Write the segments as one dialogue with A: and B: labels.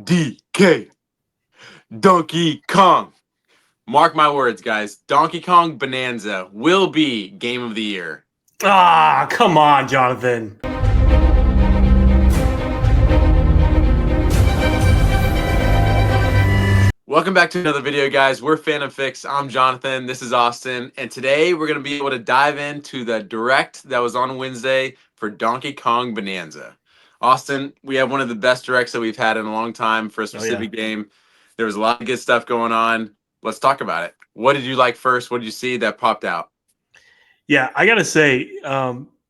A: DK, Donkey Kong. Mark my words, guys. Donkey Kong Bananza will be Game of the Year.
B: Ah, come on, Jonathan.
A: Welcome back to another video, guys. We're Fandom Fix. I'm Jonathan. This is Austin. And today we're going to be able to dive into the direct that was on Wednesday for Donkey Kong Bananza. Austin, we have one of the best directs that we've had in a long time for a specific game. There was a lot of good stuff going on. Let's talk about it. What did you like first? What did you see that popped out?
B: Yeah, I gotta say,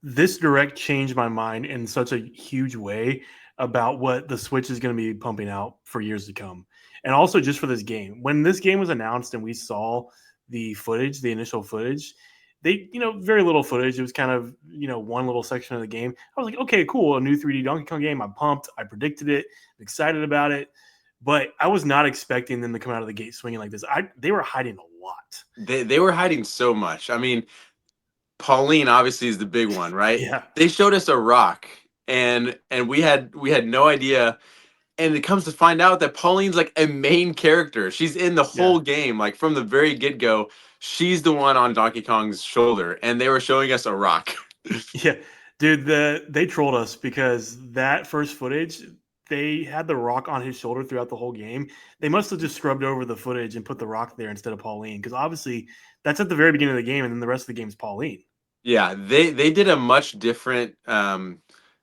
B: this direct changed my mind in such a huge way about what the Switch is going to be pumping out for years to come, and also just for this game. When this game was announced and we saw the footage, the initial footage, very little footage. It was kind of one little section of the game. I was like, okay, cool, a new 3D Donkey Kong game. I'm pumped. I predicted it. Excited about it. But I was not expecting them to come out of the gate swinging like this. They were hiding a lot.
A: They were hiding so much. I mean, Pauline obviously is the big one, right?
B: Yeah.
A: They showed us a rock, and we had no idea. And it comes to find out that Pauline's like a main character. She's in the whole game, like from the very get go. She's the one on Donkey Kong's shoulder, and they were showing us a rock.
B: Yeah, dude, they trolled us because that first footage, they had the rock on his shoulder throughout the whole game. They must have just scrubbed over the footage and put the rock there instead of Pauline, because obviously that's at the very beginning of the game, and then the rest of the game is Pauline.
A: Yeah, they did a much different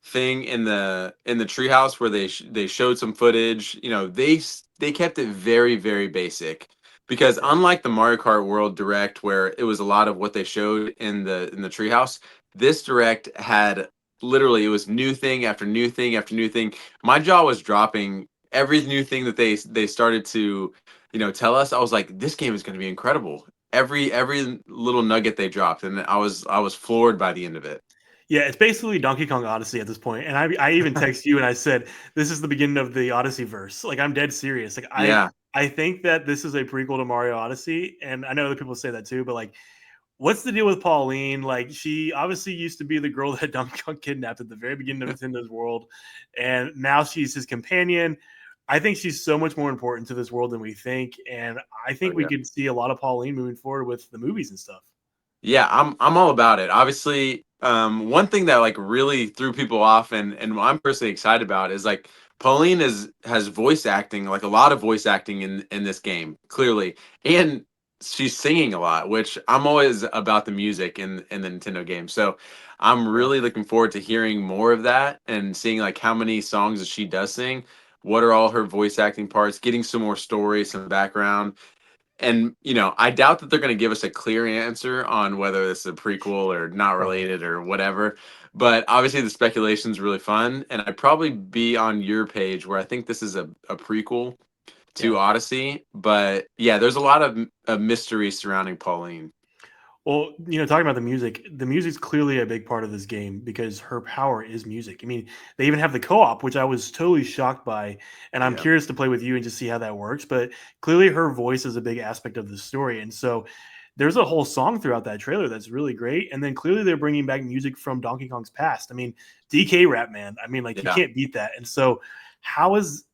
A: thing in the treehouse where they showed some footage. You know, they kept it very basic because unlike the Mario Kart World Direct where it was a lot of what they showed in the treehouse, this direct had literally it was new thing after new thing after new thing. My jaw was dropping every new thing that they started to tell us. I was like, this game is going to be incredible. Every little nugget they dropped, and I was floored by the end of it.
B: Yeah, it's basically Donkey Kong Odyssey at this point. And I even text you and I said, this is the beginning of the Odyssey verse. Like, I'm dead serious. Like,
A: Yeah,
B: I think that this is a prequel to Mario Odyssey. And I know other people say that too, but like, what's the deal with Pauline? Like, she obviously used to be the girl that Donkey Kong kidnapped at the very beginning of Nintendo's world. And now she's his companion. I think she's so much more important to this world than we think. And I
A: oh,
B: think we
A: yeah.
B: could see a lot of Pauline moving forward with the movies and stuff.
A: Yeah, I'm all about it. Obviously, one thing that like really threw people off and what I'm personally excited about is like Pauline has voice acting, like a lot of voice acting in this game, clearly. And she's singing a lot, which I'm always about the music in the Nintendo game. So I'm
B: Yeah.
A: really looking forward to hearing more of that and seeing like how many songs that she does sing. What are all her voice acting parts? Getting some more story, some background. And I doubt that they're going to give us a clear answer on whether this is a prequel or not
B: Probably.
A: related or whatever. But obviously, the speculation is really fun, and I'd probably be on your page where I think this is a prequel
B: Yeah.
A: to Odyssey. But yeah, there's a lot of mystery surrounding Pauline.
B: Well, talking about the music's clearly a big part of this game because her power is music. I mean, they even have the co-op, which I was totally shocked by, and I'm
A: Yeah,
B: curious to play with you and just see how that works. But clearly, her voice is a big aspect of the story, and so there's a whole song throughout that trailer that's really great. And then clearly, they're bringing back music from Donkey Kong's past. I mean, DK rap, man. I mean, like you
A: yeah,
B: can't beat that. And so, how is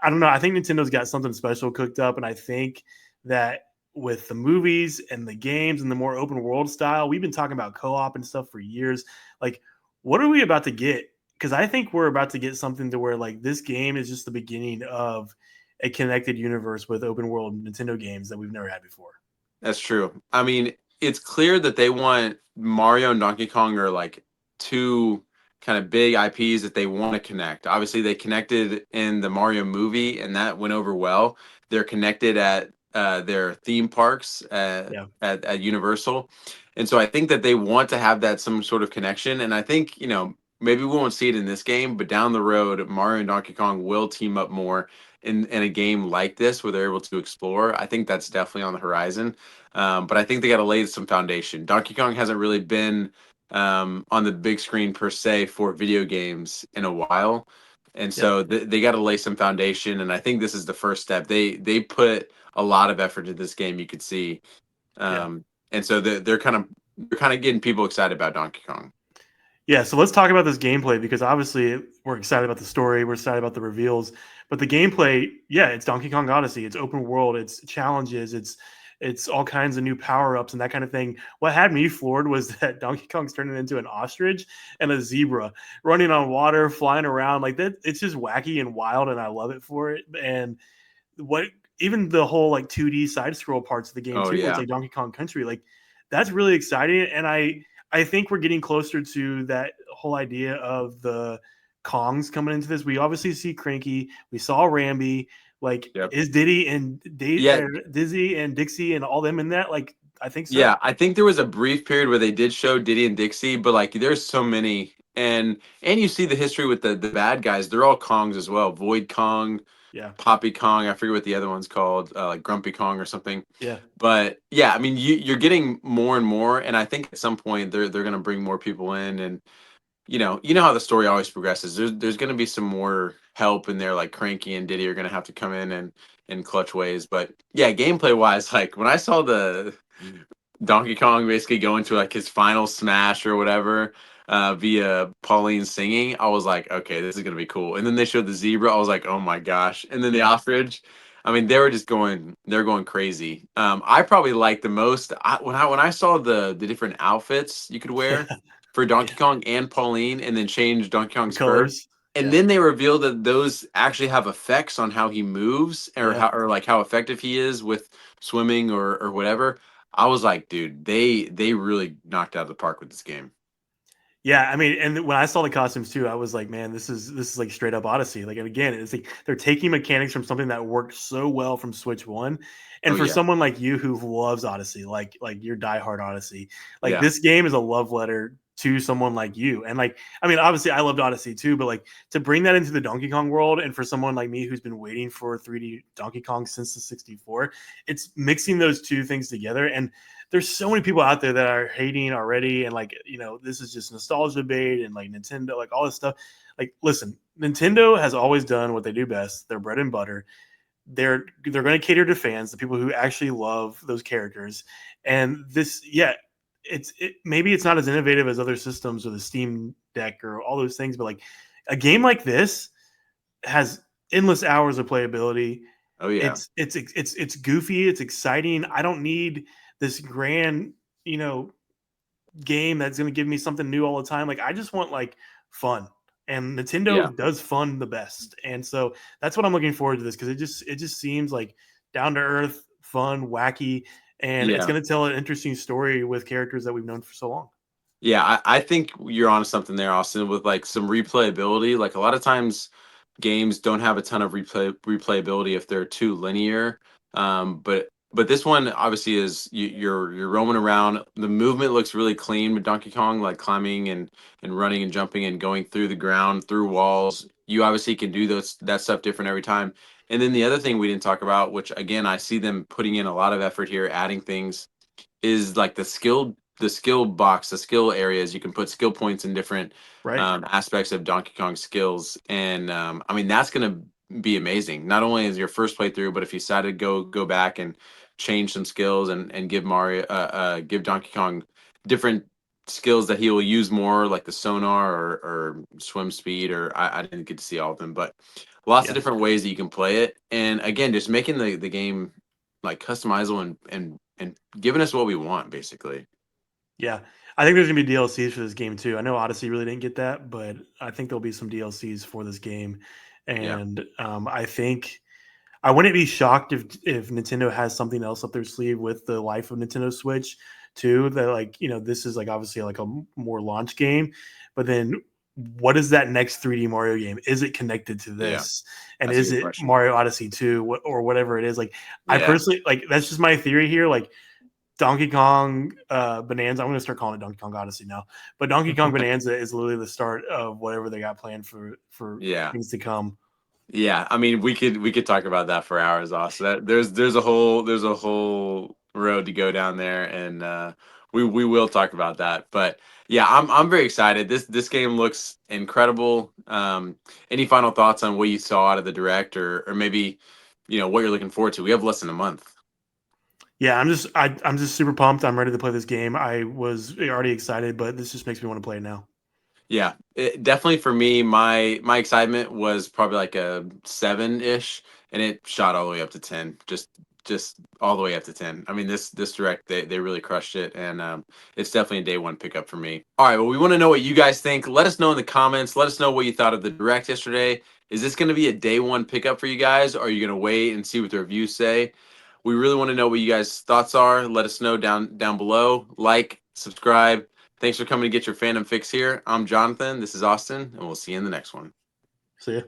B: I don't know. I think Nintendo's got something special cooked up, and I think that with the movies and the games and the more open world style, we've been talking about co-op and stuff for years. Like, what are we about to get? Because I think we're about to get something to where like this game is just the beginning of a connected universe with open world Nintendo games that we've never had before.
A: that's true. I mean, it's clear that they want Mario and Donkey Kong are like two kind of big IPs that they want to connect. Obviously, they connected in the Mario movie, and that went over well. They're connected at their theme parks
B: Yeah.
A: at Universal, and so I think that they want to have that some sort of connection. And I think maybe we won't see it in this game, but down the road, Mario and Donkey Kong will team up more in a game like this where they're able to explore. I think that's definitely on the horizon. But I think they got to lay some foundation. Donkey Kong hasn't really been on the big screen per se for video games in a while, and
B: Yep.
A: so they got to lay some foundation. And I think this is the first step. They put a lot of effort into this game. You could see,
B: Yeah.
A: and so they're kind of getting people excited about Donkey Kong.
B: Yeah, so let's talk about this gameplay because obviously we're excited about the story, we're excited about the reveals, But the gameplay, yeah, it's Donkey Kong Odyssey. It's open world. It's challenges. It's all kinds of new power ups and that kind of thing. What had me floored was that Donkey Kong's turning into an ostrich and a zebra, running on water, flying around like that. It's just wacky and wild, and I love it for it. And what even the whole like 2D side scroll parts of the game
A: Oh
B: too, where it's
A: yeah.
B: like Donkey Kong Country, like that's really exciting. And I think we're getting closer to that whole idea of the Kongs coming into this. We obviously see Cranky, we saw Ramby, like
A: Yep.
B: is Diddy and
A: Yeah.
B: Dizzy and Dixie and all them in that? Like I think so.
A: Yeah, I think there was a brief period where they did show Diddy and Dixie, but like there's so many, and you see the history with the bad guys. They're all Kongs as well. Void Kong,
B: Yeah,
A: Poppy Kong. I forget what the other one's called, like Grumpy Kong or something.
B: yeah,
A: But yeah, I mean you're getting more and more, and I think at some point they're gonna bring more people in, and you know how the story always progresses. There's going to be some more help in there, like Cranky and Diddy are going to have to come in and in clutch ways. But yeah, gameplay wise, like when I saw the Donkey Kong basically go into like his final smash or whatever via Pauline singing, I was like, okay, this is gonna be cool. And then they showed the zebra, I was like, oh my gosh. And then the
B: yeah.
A: ostrich, I mean, they're going crazy. I probably like the most when I saw the different outfits you could wear for Donkey
B: Yeah,
A: Kong and Pauline, and then change Donkey
B: the
A: Kong's fur.
B: colors.
A: And
B: Yeah,
A: then they revealed that those actually have effects on how he moves, or
B: yeah.
A: how effective he is with swimming or whatever. I was like, dude, they really knocked out of the park with this game.
B: Yeah, I mean, and when I saw the costumes too, I was like, man, this is like straight up Odyssey. Like, and again, it's like they're taking mechanics from something that worked so well from Switch One,
A: Oh
B: and for
A: yeah,
B: someone like you who loves Odyssey, like your diehard Odyssey, like
A: yeah,
B: this game is a love letter to someone like you. And like, I mean, obviously, I loved Odyssey too, but like to bring that into the Donkey Kong world, and for someone like me who's been waiting for 3D Donkey Kong since the 64, it's mixing those two things together. And there's so many people out there that are hating already, and like this is just nostalgia bait and like Nintendo, like all this stuff. Like, listen, Nintendo has always done what they do best. Their bread and butter. They're going to cater to fans, the people who actually love those characters. And this, yeah, maybe it's not as innovative as other systems or the Steam Deck or all those things, but like a game like this has endless hours of playability.
A: oh yeah,
B: It's goofy, it's exciting. I don't need this grand, you know, game that's going to give me something new all the time. Like I just want like fun. And
A: yeah,
B: Nintendo does fun the best. And so that's what I'm looking forward to this, because it just seems like down to earth, fun, wacky, and it's
A: yeah.
B: going to tell an interesting story with characters that we've known for so long.
A: Yeah, I think you're on something there, Austin, with like some replayability. Like a lot of times games don't have a ton of replayability if they're too linear. But this one obviously is you're roaming around. The movement looks really clean with Donkey Kong, like climbing and running and jumping and going through the ground, through walls. You obviously can do that stuff different every time. And then the other thing we didn't talk about, which again I see them putting in a lot of effort here, adding things, is like the skill box, the skill areas. You can put skill points in different
B: Right.
A: aspects of Donkey Kong skills, and I mean that's gonna be amazing. Not only as your first playthrough, but if you decide to go back and change some skills and give Donkey Kong different skills that he will use more, like the sonar or swim speed, or I didn't get to see all of them, but lots of
B: Yeah.
A: different ways that you can play it. And again, just making the game like customizable and giving us what we want, basically.
B: Yeah. I think there's gonna be DLCs for this game too. I know Odyssey really didn't get that, but I think there'll be some DLCs for this game.
A: Yeah,
B: And I think I wouldn't be shocked if Nintendo has something else up their sleeve with the life of Nintendo Switch too. That like this is like obviously like a more launch game, but then what is that next 3D Mario game? Is it connected to
A: yeah,
B: this? And
A: that's a
B: is
A: good
B: it
A: question.
B: Mario Odyssey 2 or whatever it is? Like I
A: Yeah,
B: personally like that's just my theory here. Like Donkey Kong Bonanza. I'm going to start calling it Donkey Kong Odyssey now. But Donkey Kong Bonanza is literally the start of whatever they got planned for
A: yeah,
B: things to come.
A: yeah. I mean, we could talk about that for hours. Also, there's a whole road to go down there, and we will talk about that. But yeah, I'm very excited. This game looks incredible. Any final thoughts on what you saw out of the direct, or maybe what you're looking forward to? We have less than a month.
B: Yeah, I'm just super pumped. I'm ready to play this game. I was already excited, but this just makes me want to play it now.
A: Yeah, definitely for me, my excitement was probably like a 7-ish, and it shot all the way up to 10. Just all the way up to 10. I mean, this direct, they really crushed it, and it's definitely a day one pickup for me. All right, well, we want to know what you guys think. Let us know in the comments. Let us know what you thought of the direct yesterday. Is this going to be a day one pickup for you guys, or are you going to wait and see what the reviews say? We really want to know what you guys' thoughts are. Let us know down below. Like, subscribe. Thanks for coming to get your fandom fix here. I'm Jonathan. This is Austin, and we'll see you in the next one.
B: See ya.